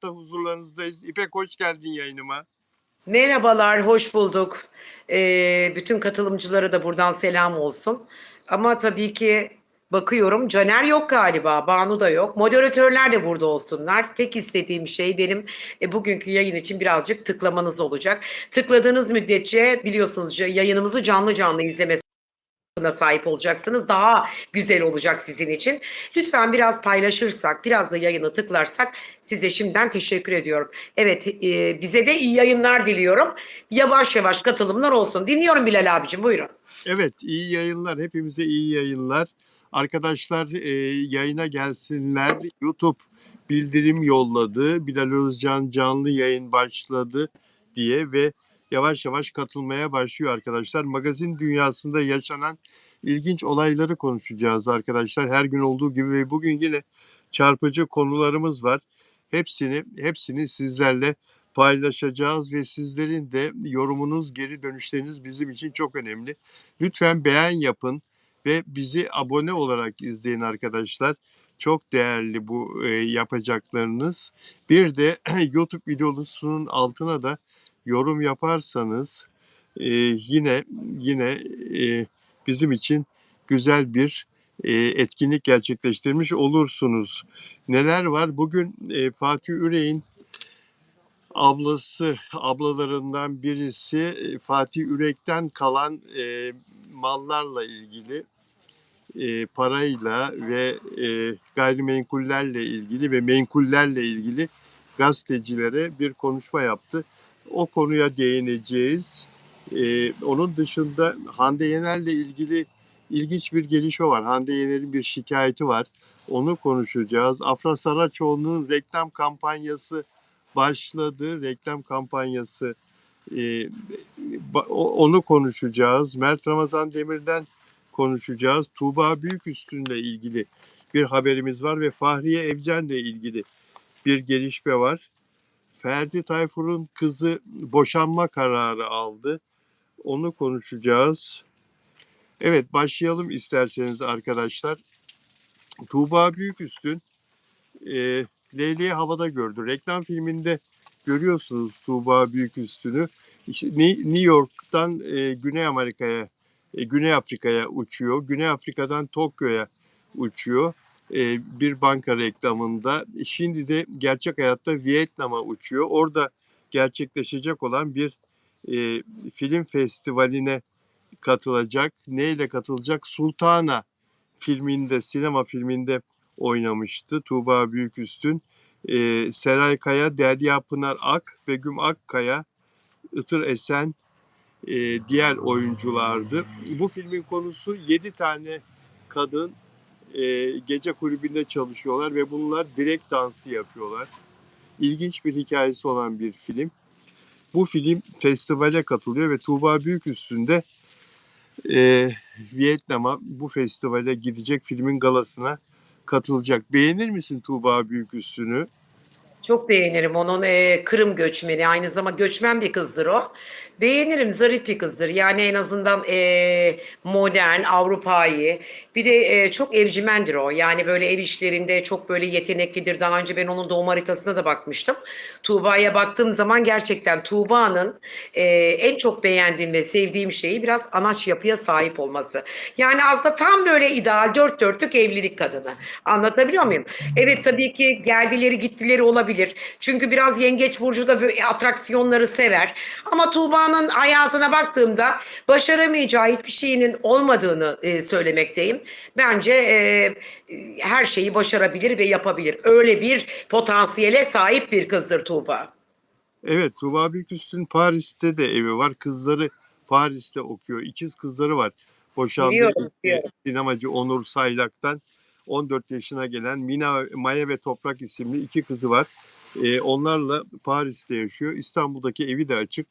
Hayat'ta huzurlarınızdayız. İpek hoş geldin yayınıma. Merhabalar, hoş bulduk. Bütün katılımcılara da buradan selam olsun. Ama tabii ki bakıyorum Caner yok galiba, Banu da yok. Moderatörler de burada olsunlar. Tek istediğim şey benim bugünkü yayın için birazcık tıklamanız olacak. Tıkladığınız müddetçe biliyorsunuz yayınımızı canlı canlı izlemesi sahip olacaksınız. Daha güzel olacak sizin için. Lütfen biraz paylaşırsak, biraz da yayını tıklarsak size şimdiden teşekkür ediyorum. Evet, bize de iyi yayınlar diliyorum. Yavaş yavaş katılımlar olsun. Dinliyorum Bilal abicim, buyurun. Evet, iyi yayınlar. Hepimize iyi yayınlar. Arkadaşlar yayına gelsinler. YouTube bildirim yolladı. Bilal Özcan canlı yayın başladı diye ve yavaş yavaş katılmaya başlıyor arkadaşlar. Magazin dünyasında yaşanan ilginç olayları konuşacağız arkadaşlar. Her gün olduğu gibi ve bugün yine çarpıcı konularımız var. Hepsini sizlerle paylaşacağız ve sizlerin de yorumunuz, geri dönüşleriniz bizim için çok önemli. Lütfen beğen yapın ve bizi abone olarak izleyin arkadaşlar. Çok değerli bu yapacaklarınız. Bir de YouTube videosunun altına da yorum yaparsanız yine bizim için güzel bir etkinlik gerçekleştirmiş olursunuz. Neler var? Bugün Fatih Ürek'in ablalarından birisi Fatih Ürek'ten kalan mallarla ilgili parayla ve gayrimenkullerle ilgili ve menkullerle ilgili gazetecilere bir konuşma yaptı. O konuya değineceğiz. Onun dışında Hande Yener'le ilgili ilginç bir gelişme var. Hande Yener'in bir şikayeti var. Onu konuşacağız. Afra Saraçoğlu'nun reklam kampanyası başladı. Reklam kampanyası onu konuşacağız. Mert Ramazan Demir'den konuşacağız. Tuğba Büyüküstün'le ilgili bir haberimiz var ve Fahriye Evcen'le ilgili bir gelişme var. Ferdi Tayfur'un kızı boşanma kararı aldı. Onu konuşacağız. Evet, başlayalım isterseniz arkadaşlar. Tuğba Büyüküstün Leyli'yi havada gördü. Reklam filminde görüyorsunuz Tuğba Büyüküstün'ü. İşte New York'tan Güney Afrika'ya uçuyor. Güney Afrika'dan Tokyo'ya uçuyor. Bir banka reklamında. Şimdi de gerçek hayatta Vietnam'a uçuyor. Orada gerçekleşecek olan bir film festivaline katılacak. Neyle katılacak? Sultana sinema filminde oynamıştı Tuğba Büyüküstün. Seray Kaya, Derya Pınar Ak, Begüm Akkaya, Itır Esen diğer oyunculardı. Bu filmin konusu 7 tane kadın gece kulübünde çalışıyorlar ve bunlar direkt dansı yapıyorlar. İlginç bir hikayesi olan bir film. Bu film festivale katılıyor ve Tuğba Büyüküstün de Vietnam'a bu festivale gidecek, filmin galasına katılacak. Beğenir misin Tuğba Büyüküstün'ü? Çok beğenirim onun Kırım göçmeni, aynı zamanda göçmen bir kızdır o. Beğenirim, zarif bir kızdır. Yani en azından modern, Avrupa'yı. Bir de çok evcimendir o. Yani böyle ev işlerinde çok böyle yeteneklidir. Daha önce ben onun doğum haritasına da bakmıştım. Tuğba'ya baktığım zaman gerçekten Tuğba'nın en çok beğendiğim ve sevdiğim şeyi biraz anaç yapıya sahip olması. Yani aslında tam böyle ideal dört dörtlük evlilik kadını. Anlatabiliyor muyum? Evet, tabii ki geldileri gittileri olabilir. Çünkü biraz Yengeç Burcu da böyle atraksiyonları sever. Ama Tuğba'nın hayatına baktığımda başaramayacağı hiçbir şeyinin olmadığını söylemekteyim. Bence her şeyi başarabilir ve yapabilir. Öyle bir potansiyele sahip bir kızdır Tuğba. Evet, Tuğba Büyüküstün Paris'te de evi var. Kızları Paris'te okuyor. İkiz kızları var. Boşandığı Biliyorum, biliyorum. sinemacı Onur Saylak'tan 14 yaşına gelen Maya ve Toprak isimli iki kızı var. Onlarla Paris'te yaşıyor. İstanbul'daki evi de açık.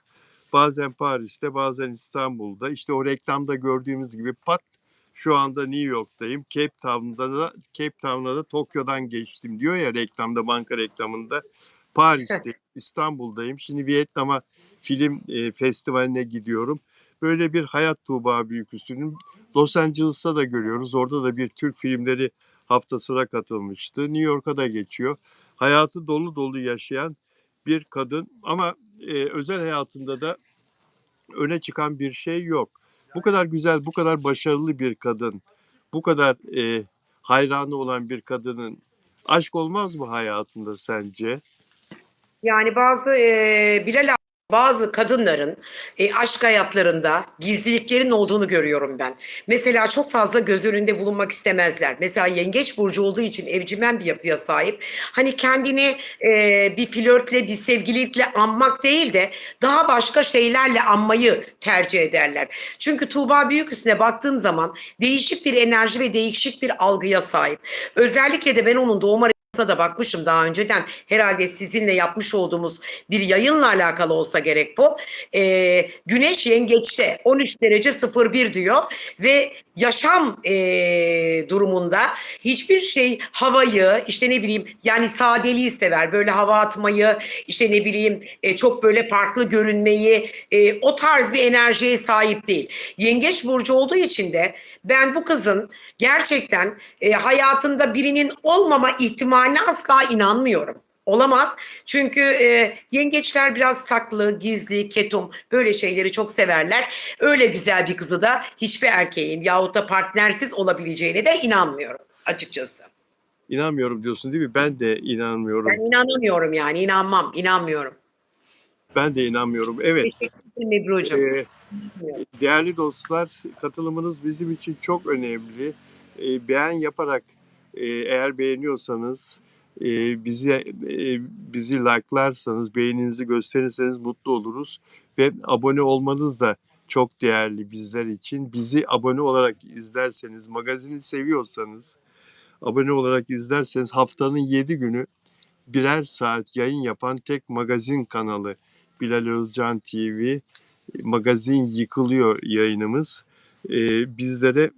Bazen Paris'te, bazen İstanbul'da. İşte o reklamda gördüğümüz gibi pat şu anda New York'tayım. Cape Town'da da Tokyo'dan geçtim diyor ya reklamda, banka reklamında. Paris'te, İstanbul'dayım. Şimdi Vietnam'a film festivaline gidiyorum. Böyle bir hayat Tuğba Büyüküstü'nün. Los Angeles'ta da görüyoruz. Orada da bir Türk filmleri haftasına katılmıştı. New York'a da geçiyor. hayatı dolu dolu yaşayan bir kadın ama özel hayatında da öne çıkan bir şey yok. Bu kadar güzel, bu kadar başarılı bir kadın, bu kadar hayranı olan bir kadının aşk olmaz mı hayatında sence? Yani Bilal abi, bazı kadınların aşk hayatlarında gizliliklerin olduğunu görüyorum ben. Mesela çok fazla göz önünde bulunmak istemezler. Mesela yengeç burcu olduğu için evcimen bir yapıya sahip. Hani kendini bir flörtle, bir sevgililikle anmak değil de daha başka şeylerle anmayı tercih ederler. Çünkü Tuğba Büyüküstüne baktığım zaman değişik bir enerji ve değişik bir algıya sahip. Özellikle de ben onun doğum da bakmışım daha önceden. Herhalde sizinle yapmış olduğumuz bir yayınla alakalı olsa gerek bu. Güneş yengeçte 13 derece 01 diyor ve yaşam durumunda hiçbir şey havayı işte ne bileyim yani sadeliği sever. Böyle hava atmayı işte ne bileyim çok böyle farklı görünmeyi o tarz bir enerjiye sahip değil. Yengeç burcu olduğu için de ben bu kızın gerçekten hayatında birinin olmama ihtimaline asla inanmıyorum. Olamaz. Çünkü yengeçler biraz saklı, gizli, ketum böyle şeyleri çok severler. Öyle güzel bir kızı da hiçbir erkeğin yahut da partnersiz olabileceğine de inanmıyorum açıkçası. İnanmıyorum diyorsun değil mi? Ben de inanmıyorum. Ben inanamıyorum yani inanmam, inanmıyorum. Ben de inanmıyorum. Evet. Teşekkür ederim Ebru'cum. e, Değerli dostlar, katılımınız bizim için çok önemli. Beğen yaparak eğer beğeniyorsanız e, bizi bizi like'larsanız, beğeninizi gösterirseniz mutlu oluruz ve abone olmanız da çok değerli bizler için. Bizi abone olarak izlerseniz, magazini seviyorsanız, abone olarak izlerseniz haftanın 7 günü birer saat yayın yapan tek magazin kanalı Bilal Özcan TV. Magazin Yıkılıyor yayınımız. Bizlere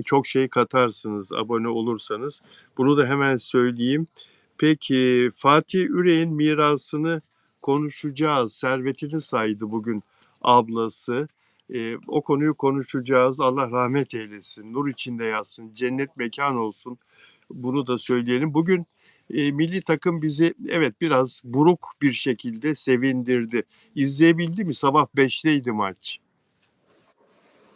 çok şey katarsınız abone olursanız. Bunu da hemen söyleyeyim. Peki Fatih Ürek'in mirasını konuşacağız. Servetini saydı bugün ablası. O konuyu konuşacağız. Allah rahmet eylesin. Nur içinde yatsın. Cennet mekan olsun. Bunu da söyleyelim. Bugün milli takım bizi evet biraz buruk bir şekilde sevindirdi. İzleyebildi mi? Sabah 5'teydi maç.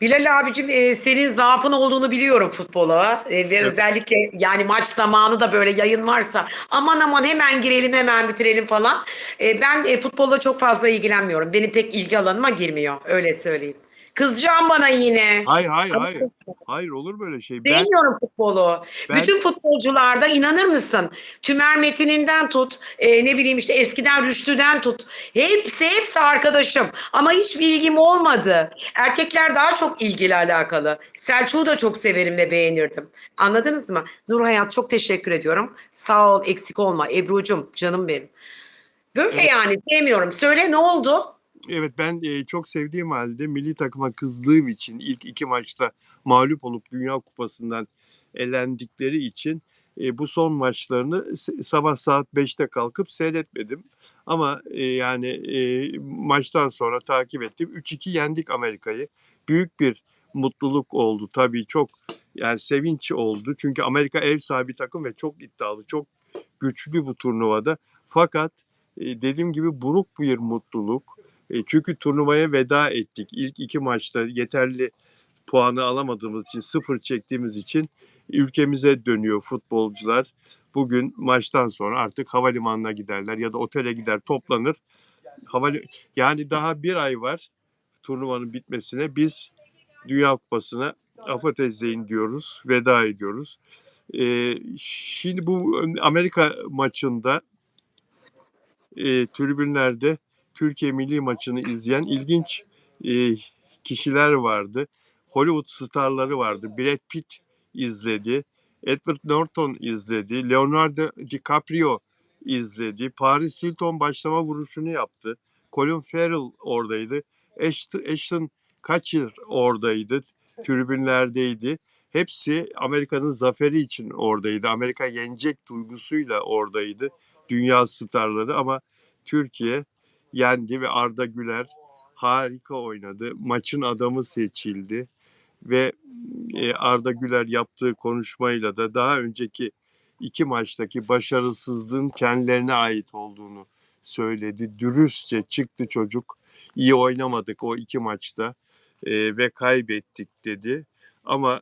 Bilal abicim senin zaafın olduğunu biliyorum futbola ve Evet. özellikle yani maç zamanı da böyle yayın varsa aman aman hemen girelim hemen bitirelim falan. Ben futbolla çok fazla ilgilenmiyorum. Benim pek ilgi alanıma girmiyor öyle söyleyeyim. Kızacağım bana yine. Hayır, hayır, hayır. Hayır olur böyle şey. Sevmiyorum futbolu. Ben Bütün futbolcularda inanır mısın? Tümer Metin'inden tut, ne bileyim işte eskiden Rüştü'den tut. Hepsi arkadaşım. Ama hiç bilgim olmadı. Erkekler daha çok ilgili alakalı. Selçuk'u da çok severim ve beğenirdim. Anladınız mı? Nur Hayat çok teşekkür ediyorum. Sağ ol, eksik olma. Ebru'cum canım benim. Böyle evet, yani sevmiyorum. Söyle ne oldu? evet ben çok sevdiğim halde milli takıma kızdığım için ilk iki maçta mağlup olup Dünya Kupası'ndan elendikleri için bu son maçlarını sabah saat 5'te kalkıp seyretmedim. Ama yani maçtan sonra takip ettim. 3-2 yendik Amerika'yı. Büyük bir mutluluk oldu tabii çok yani sevinç oldu. Çünkü Amerika ev sahibi takım ve çok iddialı, çok güçlü bu turnuvada. Fakat dediğim gibi buruk bir mutluluk. Çünkü turnuvaya veda ettik. İlk iki maçta yeterli puanı alamadığımız için, sıfır çektiğimiz için ülkemize dönüyor futbolcular. Bugün maçtan sonra artık havalimanına giderler ya da otele gider toplanır. Yani daha bir ay var turnuvanın bitmesine. Biz Dünya Kupası'na afat ezleyin diyoruz, veda ediyoruz. Şimdi bu Amerika maçında tribünlerde Türkiye milli maçını izleyen ilginç e, kişiler vardı. Hollywood starları vardı. Brad Pitt izledi. Edward Norton izledi. Leonardo DiCaprio izledi. Paris Hilton başlama vuruşunu yaptı. Colin Farrell oradaydı. Ashton Kutcher oradaydı. Tribünlerdeydi. Hepsi Amerika'nın zaferi için oradaydı. Amerika yenecek duygusuyla oradaydı. Dünya starları ama Türkiye yendi ve Arda Güler harika oynadı. Maçın adamı seçildi ve Arda Güler yaptığı konuşmayla da daha önceki iki maçtaki başarısızlığın kendilerine ait olduğunu söyledi. Dürüstçe çıktı çocuk. İyi oynamadık o iki maçta ve kaybettik dedi. Ama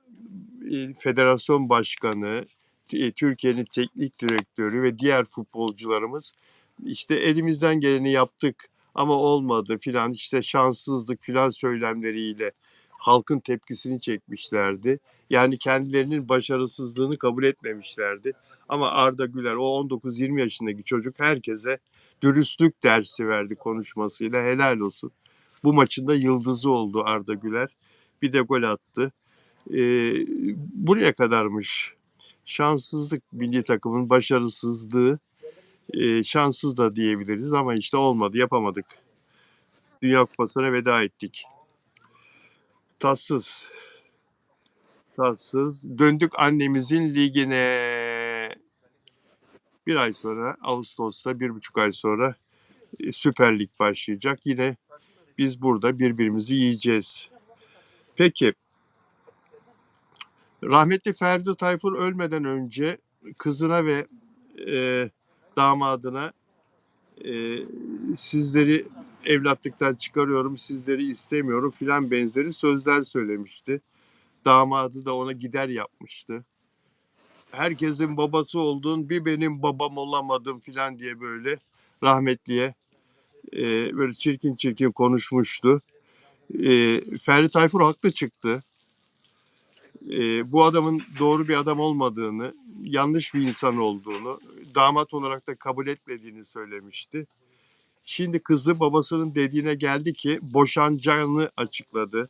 federasyon başkanı, Türkiye'nin teknik direktörü ve diğer futbolcularımız işte elimizden geleni yaptık ama olmadı filan, işte şanssızlık filan söylemleriyle halkın tepkisini çekmişlerdi. Yani kendilerinin başarısızlığını kabul etmemişlerdi. Ama Arda Güler, o 19-20 yaşındaki çocuk, herkese dürüstlük dersi verdi konuşmasıyla. Helal olsun. Bu maçın da yıldızı oldu Arda Güler. Bir de gol attı. Buraya kadarmış. Şanssızlık milli takımın başarısızlığı. Şanssız da diyebiliriz ama işte olmadı, yapamadık. Dünya Kupası'na veda ettik. Tatsız. Tatsız. Döndük annemizin ligine. Bir ay sonra, Ağustos'ta, 1,5 ay sonra Süper Lig başlayacak. Yine biz burada birbirimizi yiyeceğiz. Peki, rahmetli Ferdi Tayfur ölmeden önce kızına ve damadına sizleri evlatlıktan çıkarıyorum, sizleri istemiyorum filan benzeri sözler söylemişti. Damadı da ona gider yapmıştı. Herkesin babası oldun, bir benim babam olamadın filan diye böyle rahmetliye böyle çirkin çirkin konuşmuştu. Ferdi Tayfur haklı çıktı. Bu adamın doğru bir adam olmadığını, yanlış bir insan olduğunu, damat olarak da kabul etmediğini söylemişti. Şimdi kızı babasının dediğine geldi ki boşanacağını açıkladı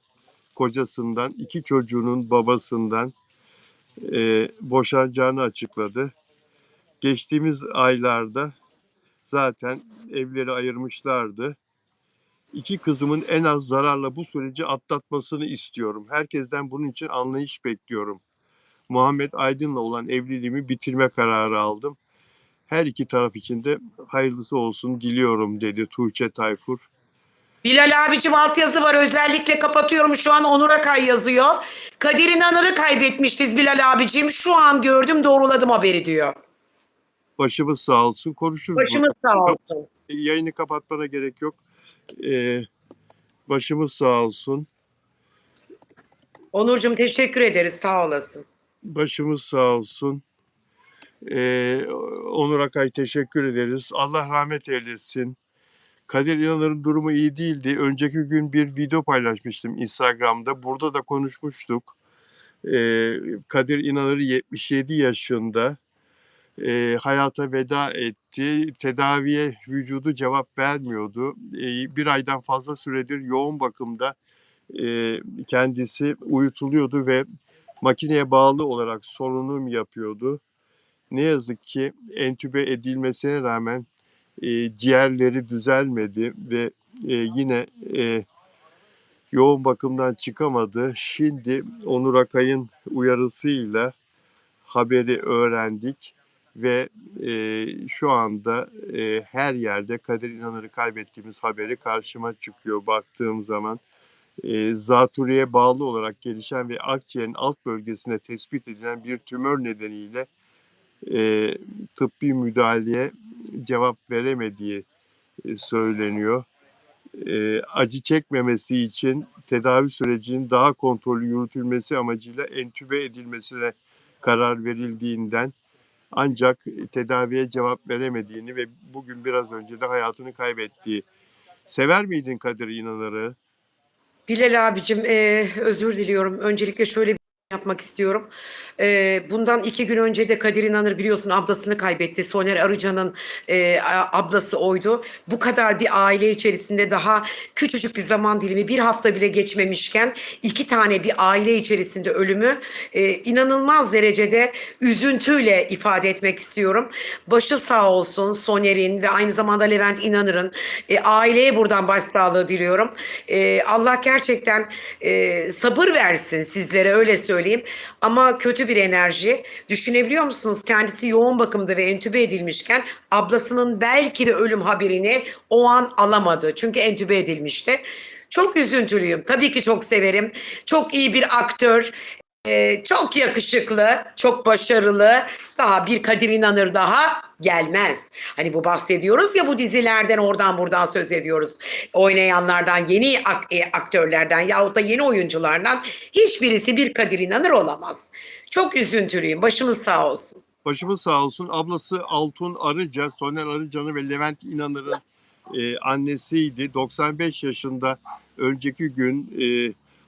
kocasından, iki çocuğunun babasından boşanacağını açıkladı. Geçtiğimiz aylarda zaten evleri ayırmışlardı. İki kızımın en az zararla bu süreci atlatmasını istiyorum. Herkesten bunun için anlayış bekliyorum. Muhammed Aydın'la olan evliliğimi bitirme kararı aldım. Her iki taraf için de hayırlısı olsun diliyorum dedi Tuğçe Tayfur. Bilal abicim altyazı var, özellikle kapatıyorum, şu an Onur Akay yazıyor. Kadir İnanır'ı kaybetmişiz Bilal abicim. Şu an gördüm, doğruladım haberi diyor. Başımız sağ olsun, konuşuruz Başımız burada. sağ olsun. Yayını kapatmana gerek yok. Başımız sağ olsun. Onurcuğum teşekkür ederiz, sağ olasın. Başımız sağ olsun. Onur Akay teşekkür ederiz. Allah rahmet eylesin. Kadir İnanır'ın durumu iyi değildi. Önceki gün bir video paylaşmıştım Instagram'da. Burada da konuşmuştuk. Kadir İnanır 77 yaşında. Hayata veda etti. Tedaviye vücudu cevap vermiyordu. Bir aydan fazla süredir yoğun bakımda kendisi uyutuluyordu ve makineye bağlı olarak solunum yapıyordu. Ne yazık ki entübe edilmesine rağmen ciğerleri düzelmedi ve yine yoğun bakımdan çıkamadı. Şimdi Onur Akay'ın uyarısıyla haberi öğrendik ve şu anda her yerde Kadir İnanır'ı kaybettiğimiz haberi karşıma çıkıyor baktığım zaman. Zatürreye bağlı olarak gelişen ve akciğerin alt bölgesinde tespit edilen bir tümör nedeniyle tıbbi müdahaleye cevap veremediği söyleniyor. Acı çekmemesi için tedavi sürecinin daha kontrollü yürütülmesi amacıyla entübe edilmesine karar verildiğinden, ancak tedaviye cevap veremediğini ve bugün biraz önce de hayatını kaybettiği. Sever miydin Kadir İnanır'ı? Bilal abicim özür diliyorum. Öncelikle şöyle bir yapmak istiyorum. Bundan 2 gün önce de Kadir İnanır biliyorsun ablasını kaybetti. Soner Arıcan'ın ablası oydu. Bu kadar bir aile içerisinde daha küçücük bir zaman dilimi, bir hafta bile geçmemişken 2 tane bir aile içerisinde ölümü inanılmaz derecede üzüntüyle ifade etmek istiyorum. Başı sağ olsun Soner'in ve aynı zamanda Levent İnanır'ın, aileye buradan başsağlığı diliyorum. Allah gerçekten sabır versin sizlere, öyle söyleyeyim. Ama kötü bir enerji. Düşünebiliyor musunuz? Kendisi yoğun bakımda ve entübe edilmişken ablasının belki de ölüm haberini o an alamadı. Çünkü entübe edilmişti. Çok üzüntülüyüm. Tabii ki çok severim. Çok iyi bir aktör. Çok yakışıklı, çok başarılı. Daha bir Kadir İnanır daha gelmez. Hani bu bahsediyoruz ya bu dizilerden oradan buradan söz ediyoruz. Oynayanlardan, yeni aktörlerden yahut da yeni oyunculardan hiçbirisi bir Kadir İnanır olamaz. Çok üzüntülüyüm. Başımız sağ olsun. Başımız sağ olsun. Ablası Altun Arıca, Soner Arıca'nın ve Levent İnanır'ın annesiydi. 95 yaşında önceki gün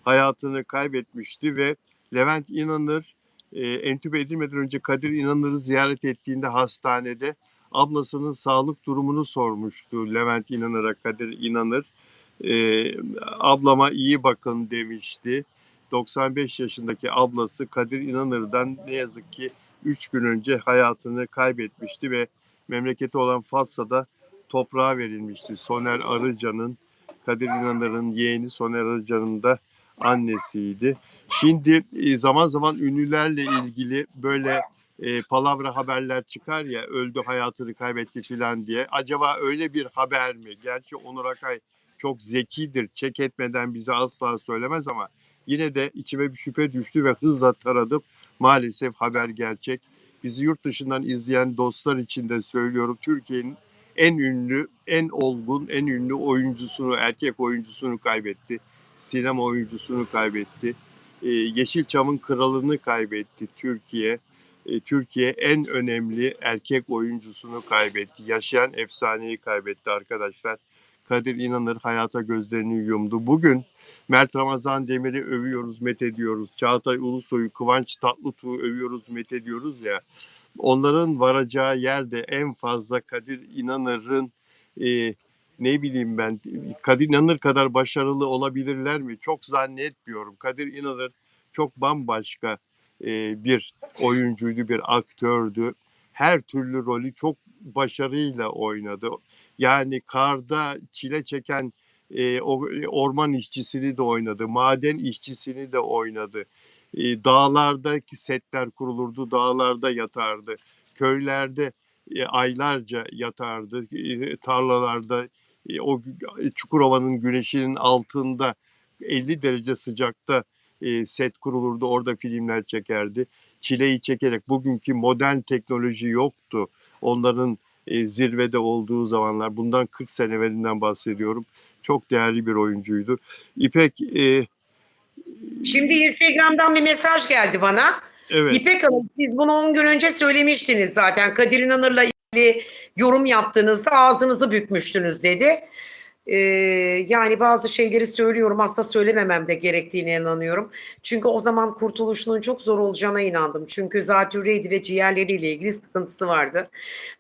hayatını kaybetmişti ve Levent İnanır entübe edilmeden önce Kadir İnanır'ı ziyaret ettiğinde hastanede ablasının sağlık durumunu sormuştu Levent İnanır'a Kadir İnanır. E, Ablama iyi bakın demişti. 95 yaşındaki ablası Kadir İnanır'dan ne yazık ki 3 gün önce hayatını kaybetmişti ve memleketi olan Fatsa'da toprağa verilmişti. Soner Arıca'nın, Kadir İnanır'ın yeğeni Soner Arıca'nın da annesiydi. Şimdi zaman zaman ünlülerle ilgili böyle palavra haberler çıkar ya, öldü hayatını kaybetti filan diye. Acaba öyle bir haber mi? Gerçi Onur Akay çok zekidir. Çek etmeden bize asla söylemez ama yine de içime bir şüphe düştü ve hızla taradım. Maalesef haber gerçek. Bizi yurt dışından izleyen dostlar için de söylüyorum. Türkiye'nin en ünlü, en olgun, en ünlü oyuncusunu, erkek oyuncusunu kaybetti. Sinema oyuncusunu kaybetti. Yeşilçam'ın kralını kaybetti Türkiye. Türkiye en önemli erkek oyuncusunu kaybetti. Yaşayan efsaneyi kaybetti arkadaşlar. Kadir İnanır hayata gözlerini yumdu. Bugün Mert Ramazan Demir'i övüyoruz, methediyoruz. Çağatay Ulusoy'u, Kıvanç Tatlıtuğ'u övüyoruz, methediyoruz ya. Onların varacağı yerde en fazla Kadir İnanır'ın ne bileyim ben, Kadir İnanır kadar başarılı olabilirler mi? Çok zannetmiyorum. Kadir İnanır çok bambaşka bir oyuncuydu, bir aktördü. Her türlü rolü çok başarıyla oynadı. Yani karda çile çeken orman işçisini de oynadı, maden işçisini de oynadı. Dağlardaki setler kurulurdu, dağlarda yatardı. Köylerde aylarca yatardı, tarlalarda o Çukurova'nın güneşinin altında 50 derece sıcakta set kurulurdu, orada filmler çekerdi. Çileyi çekerek, bugünkü modern teknoloji yoktu. Onların zirvede olduğu zamanlar, bundan 40 sene evvelinden bahsediyorum. Çok değerli bir oyuncuydu. İpek, Şimdi Instagram'dan bir mesaj geldi bana. evet, İpek Hanım siz bunu 10 gün önce söylemiştiniz zaten. Kadir İnanır'la ilgili yorum yaptığınızda ağzınızı bükmüştünüz dedi. Ee, Yani bazı şeyleri söylüyorum aslında söylememem de gerektiğine inanıyorum. Çünkü o zaman kurtuluşunun çok zor olacağına inandım. Çünkü zatürreydi ve ciğerleriyle ilgili sıkıntısı vardı.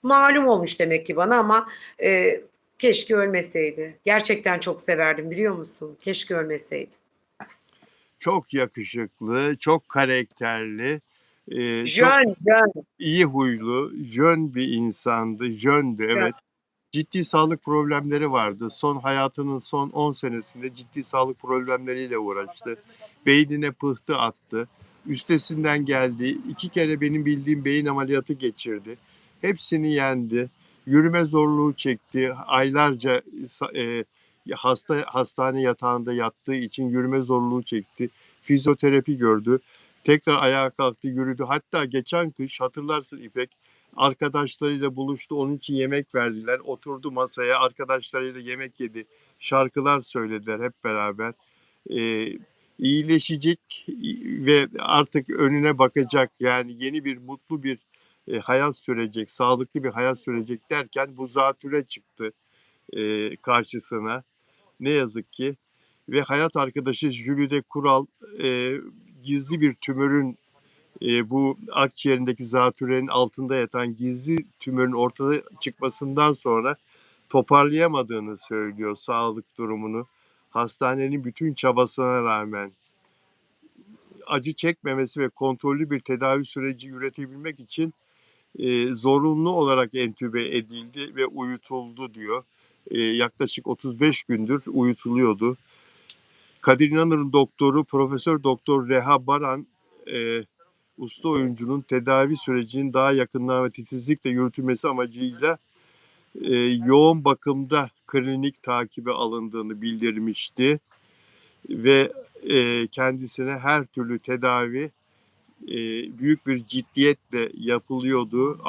Malum olmuş demek ki bana ama keşke ölmeseydi. Gerçekten çok severdim biliyor musun? Keşke ölmeseydi. çok yakışıklı, çok karakterli, çok Jön, jön, iyi huylu, jön bir insandı, jöndü, jön. evet. Ciddi sağlık problemleri vardı. Hayatının son 10 senesinde ciddi sağlık problemleriyle uğraştı. Beynine pıhtı attı. Üstesinden geldi. 2 kere benim bildiğim beyin ameliyatı geçirdi. Hepsini yendi. Yürüme zorluğu çekti. Aylarca hastane yatağında yattığı için yürüme zorluğu çekti. Fizyoterapi gördü. Tekrar ayağa kalktı, yürüdü. Hatta geçen kış hatırlarsın İpek, arkadaşlarıyla buluştu. Onun için yemek verdiler. Oturdu masaya, arkadaşlarıyla yemek yedi. Şarkılar söylediler hep beraber. Ee, iyileşecek ve artık önüne bakacak. Yani yeni bir mutlu bir hayat sürecek, sağlıklı bir hayat sürecek derken bu zatüre çıktı karşısına. Ne yazık ki. Ve hayat arkadaşı Jülide Kural gizli bir tümörün, bu akciğerindeki zatürrenin altında yatan gizli tümörün ortaya çıkmasından sonra toparlayamadığını söylüyor sağlık durumunu. Hastanenin bütün çabasına rağmen acı çekmemesi ve kontrollü bir tedavi süreci üretebilmek için zorunlu olarak entübe edildi ve uyutuldu diyor. Yaklaşık 35 gündür uyutuluyordu. Kadir İnanır'ın doktoru Profesör Doktor Reha Baran, usta oyuncunun tedavi sürecinin daha yakından ve titizlikle yürütülmesi amacıyla yoğun bakımda klinik takibe alındığını bildirmişti ve kendisine her türlü tedavi büyük bir ciddiyetle yapılıyordu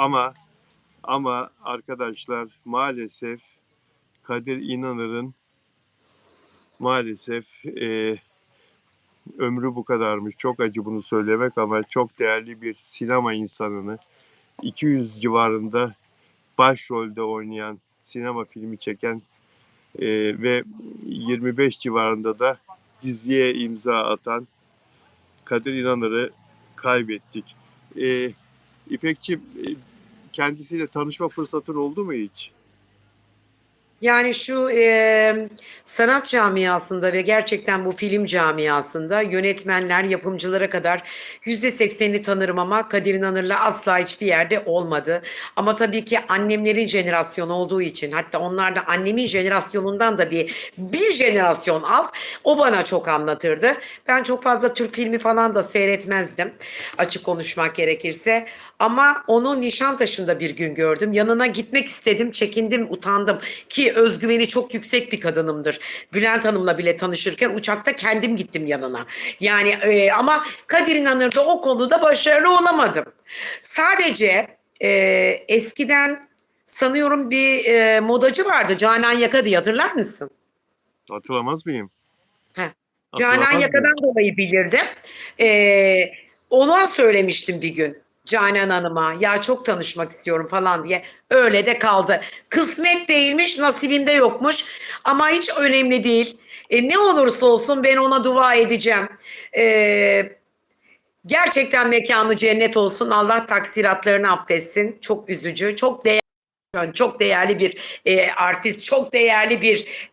ama arkadaşlar maalesef Kadir İnanır'ın maalesef ömrü bu kadarmış. Çok acı bunu söylemek ama çok değerli bir sinema insanını 200 civarında başrolde oynayan, sinema filmi çeken ve 25 civarında da diziye imza atan Kadir İnanır'ı kaybettik. İpekçim, kendisiyle tanışma fırsatın oldu mu hiç? Yani şu sanat camiasında ve gerçekten bu film camiasında yönetmenler, yapımcılara kadar %80'ini tanırım ama Kadir İnanır'la asla hiçbir yerde olmadı. Ama tabii ki annemlerin jenerasyonu olduğu için, hatta onlar da annemin jenerasyonundan da bir jenerasyon alt, o bana çok anlatırdı. Ben çok fazla Türk filmi falan da seyretmezdim, açık konuşmak gerekirse. Ama onu Nişantaşı'nda bir gün gördüm. Yanına gitmek istedim, çekindim, utandım ki özgüveni çok yüksek bir kadınımdır. Bülent Hanım'la bile tanışırken uçakta kendim gittim yanına. Yani ama Kadir İnanır'da o konuda başarılı olamadım. Sadece eskiden sanıyorum bir modacı vardı, Canan Yaka diye, hatırlar mısın? Hatırlamaz mıyım? Heh. Canan Hatırlamaz mıyım? Yaka'dan dolayı bilirdim. Ee, Ona söylemiştim bir gün, Canan Hanım'a, ya çok tanışmak istiyorum falan diye. Öyle de kaldı. Kısmet değilmiş, nasibimde yokmuş ama hiç önemli değil. Ne olursa olsun ben ona dua edeceğim. Ee, Gerçekten mekanı cennet olsun. Allah taksiratlarını affetsin. Çok üzücü, çok değerli bir artist, çok değerli bir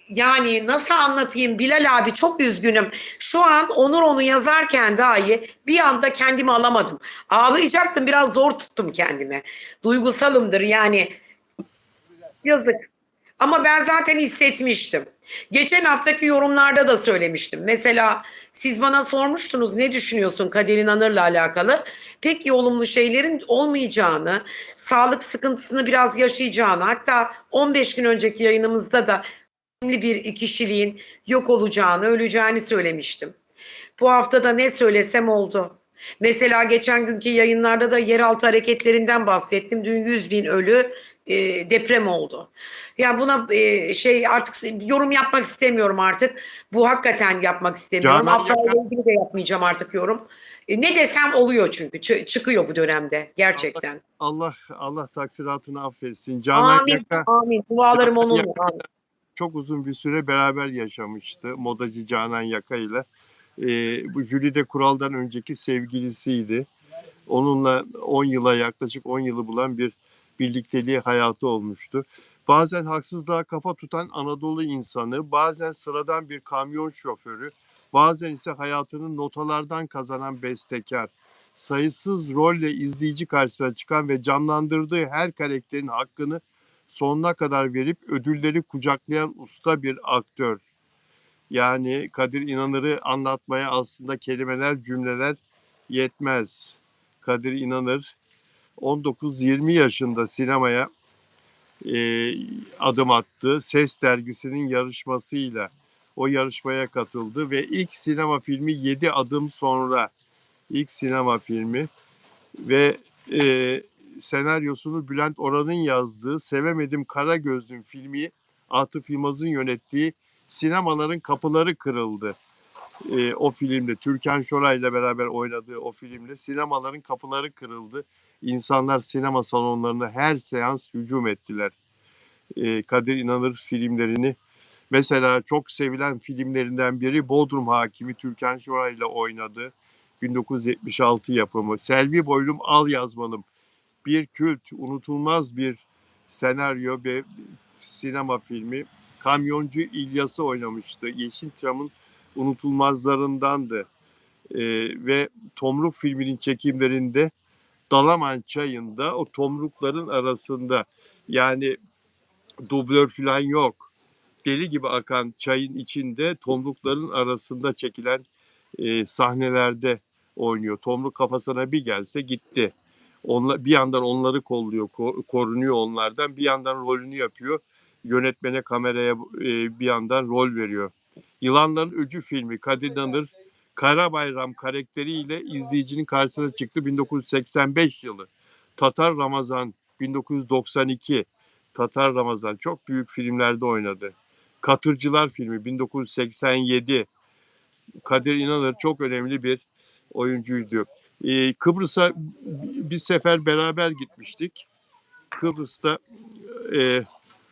yani nasıl anlatayım Bilal abi, çok üzgünüm. Şu an Onur onu yazarken dahi bir anda kendimi alamadım. Ağlayacaktım, biraz zor tuttum kendimi. Duygusalımdır yani, yazık. Ama ben zaten hissetmiştim. Geçen haftaki yorumlarda da söylemiştim. Mesela siz bana sormuştunuz, ne düşünüyorsun Kadir İnanır'la alakalı? Pek iyi olumlu şeylerin olmayacağını, sağlık sıkıntısını biraz yaşayacağını, hatta 15 gün önceki yayınımızda da önemli bir kişiliğin yok olacağını, öleceğini söylemiştim. Bu hafta da ne söylesem oldu. Mesela geçen günkü yayınlarda da yeraltı hareketlerinden bahsettim. Dün 100 bin ölü, deprem oldu. Yani buna şey, artık yorum yapmak istemiyorum artık. Bu hakikaten yapmak istemiyorum. Canan Afra Yaka ile ilgili de yapmayacağım artık yorum. Ne desem oluyor çünkü. Çıkıyor bu dönemde Allah gerçekten. Allah taksiratını affetsin. Amin, amin. Dualarım Canan onunla. Yaka Amin. çok uzun bir süre beraber yaşamıştı. Modacı Canan Yaka ile. Bu Jülide Kural'dan önceki sevgilisiydi. Onunla 10 yıla, yaklaşık 10 yılı bulan bir birlikteliği, hayatı olmuştu. Bazen haksızlığa kafa tutan Anadolu insanı, bazen sıradan bir kamyon şoförü, bazen ise hayatını notalardan kazanan bestekar. Sayısız rolle izleyici karşısına çıkan ve canlandırdığı her karakterin hakkını sonuna kadar verip ödülleri kucaklayan usta bir aktör. Yani Kadir İnanır'ı anlatmaya aslında kelimeler, cümleler yetmez. Kadir İnanır 19-20 yaşında sinemaya e, adım attı. Ses dergisinin yarışmasıyla o yarışmaya katıldı ve ilk sinema filmi 7 adım sonra, ilk sinema filmi ve e, senaryosunu Bülent Oran'ın yazdığı Sevemedim Kara Gözlüm filmi, Atıf Yılmaz'ın yönettiği Sinemaların Kapıları Kırıldı. O filmde Türkan Şoray'la beraber oynadığı o filmde sinemaların kapıları kırıldı. İnsanlar sinema salonlarına her seans hücum ettiler. Kadir İnanır filmlerini, mesela çok sevilen filmlerinden biri Bodrum Hakimi, Türkan Şoray'la oynadı. 1976 yapımı. Selvi Boylum Al Yazmalım. Bir kült, unutulmaz bir senaryo ve sinema filmi. Kamyoncu İlyas'ı oynamıştı. Yeşilçam'ın unutulmazlarındandı. Ve Tomruk filminin çekimlerinde Dalaman Çayı'nda o tomrukların arasında, yani dublör falan yok, deli gibi akan çayın içinde tomrukların arasında çekilen sahnelerde oynuyor. Tomruk kafasına bir gelse gitti. Bir yandan onları kolluyor, korunuyor onlardan. Bir yandan rolünü yapıyor. Yönetmene, kameraya bir yandan rol veriyor. Yılanların Öcü filmi, Kadir İnanır Karabayram karakteriyle izleyicinin karşısına çıktı 1985 yılı. Tatar Ramazan 1992. Tatar Ramazan çok büyük filmlerde oynadı. Katırcılar filmi 1987. Kadir İnanır çok önemli bir oyuncuydu. Kıbrıs'a bir sefer beraber gitmiştik. Kıbrıs'ta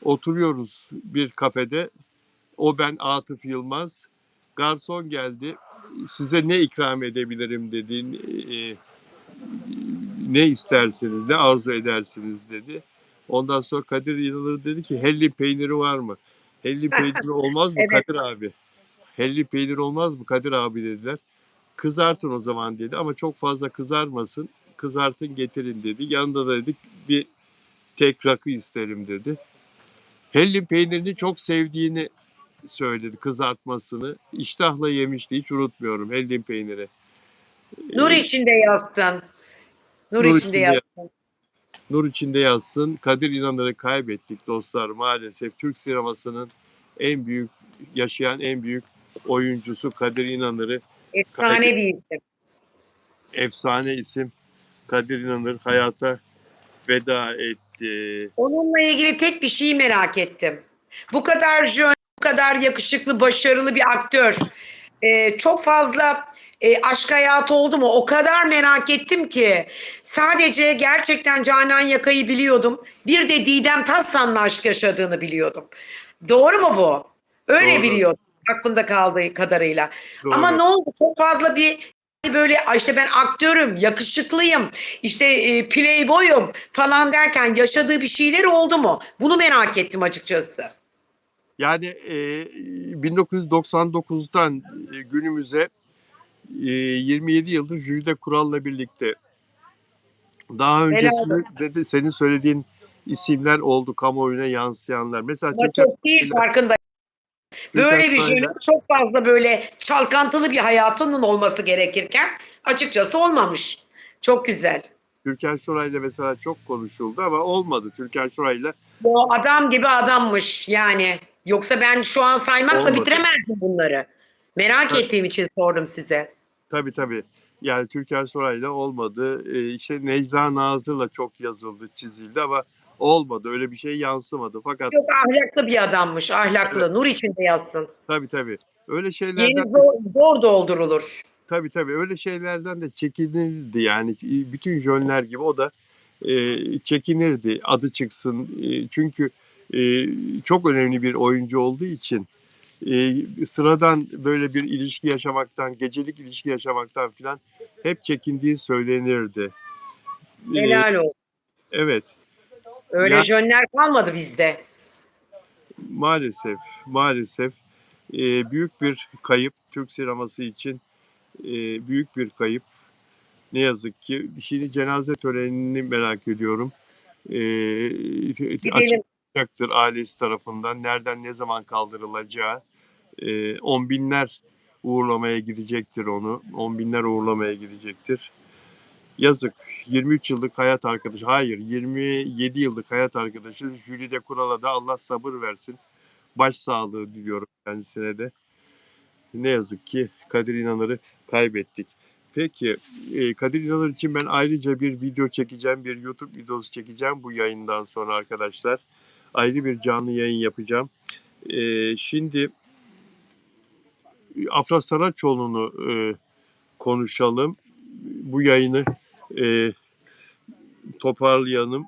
oturuyoruz bir kafede. O ben Atıf Yılmaz. Garson geldi. Size ne ikram edebilirim dedi. Ne istersiniz, ne arzu edersiniz dedi. Ondan sonra Kadir İnanır dedi ki hellim peyniri var mı? Hellim peyniri olmaz mı Evet. Kadir abi? Hellim peynir olmaz mı Kadir abi dediler. Kızartın o zaman dedi ama çok fazla kızarmasın. Kızartın getirin dedi. Yanında da dedik bir tek rakı isterim dedi. Hellim peynirini çok sevdiğini söyledi, kızartmasını. İştahla yemişti, hiç unutmuyorum hellim peyniri. Nur Ee, içinde yatsın. Nur nur içinde içinde yatsın. nur içinde yatsın. Kadir İnanır'ı kaybettik dostlar maalesef. Türk sinemasının en büyük yaşayan en büyük oyuncusu Kadir İnanır'ı Efsane kaybettik. bir isim. Efsane isim Kadir İnanır hayata veda etti. Onunla ilgili tek bir şeyi merak ettim. Bu kadar jön, bu kadar yakışıklı, başarılı bir aktör. Çok fazla aşk hayatı oldu mu? O kadar merak ettim ki. Sadece gerçekten Canan Yaka'yı biliyordum. Bir de Didem Taslan'la aşk yaşadığını biliyordum. Doğru mu bu? Öyle Doğru, biliyordum aklımda kaldığı kadarıyla. Ama doğru. ne oldu? Çok fazla bir böyle işte ben aktörüm, yakışıklıyım, işte playboyum falan derken yaşadığı bir şeyler oldu mu? Bunu merak ettim açıkçası. Yani 1999'dan günümüze 27 yıldır Jülide Kural'la birlikte. Daha Helal olsun. öncesinde de senin söylediğin isimler oldu kamuoyuna yansıyanlar. Mesela Ama çok değil farkındayım. Türkan Böyle bir Şoray'la jönün çok fazla böyle çalkantılı bir hayatının olması gerekirken açıkçası olmamış. Çok güzel. Türkan Şoray'la mesela çok konuşuldu ama olmadı. Türkan Şoray'la O adam gibi adammış yani. Yoksa ben şu an saymakla olmadı. bitiremezdim bunları. Merak Ta- ettiğim için sordum size. Tabii tabii. Yani Türkan Şoray'la olmadı. İşte Necla Nazır'la çok yazıldı, çizildi ama olmadı. Öyle bir şey yansımadı. Fakat Çok ahlaklı bir adammış, evet, ahlaklı. Nur içinde yazsın. tabii tabii. Öyle Yeni şeylerden de zor doldurulur. tabii tabii öyle şeylerden de çekinirdi yani bütün jönler gibi o da çekinirdi adı çıksın. Çünkü çok önemli bir oyuncu olduğu için sıradan böyle bir ilişki yaşamaktan, gecelik ilişki yaşamaktan filan hep çekindiği söylenirdi. E, Helal olsun. evet. Öyle Yani jönler kalmadı bizde. maalesef maalesef büyük bir kayıp Türk sineması için büyük bir kayıp. Ne yazık ki. Şimdi cenaze törenini merak ediyorum. Gidelim. Açıklayacaktır ailesi tarafından. Nereden ne zaman kaldırılacağı. On binler uğurlamaya gidecektir onu. On binler uğurlamaya gidecektir. Yazık. 23 yıllık hayat arkadaşı. Hayır 27 yıllık hayat arkadaşı. Jülide Kural'a da Allah sabır versin. Başsağlığı diliyorum kendisine de. Ne yazık ki Kadir İnanır'ı kaybettik. Peki Kadir İnanır için ben ayrıca bir video çekeceğim, bir YouTube videosu çekeceğim bu yayından sonra arkadaşlar. Ayrı bir canlı yayın yapacağım. Şimdi Afra Saraçoğlu'nu konuşalım. Bu yayını e, toparlayalım.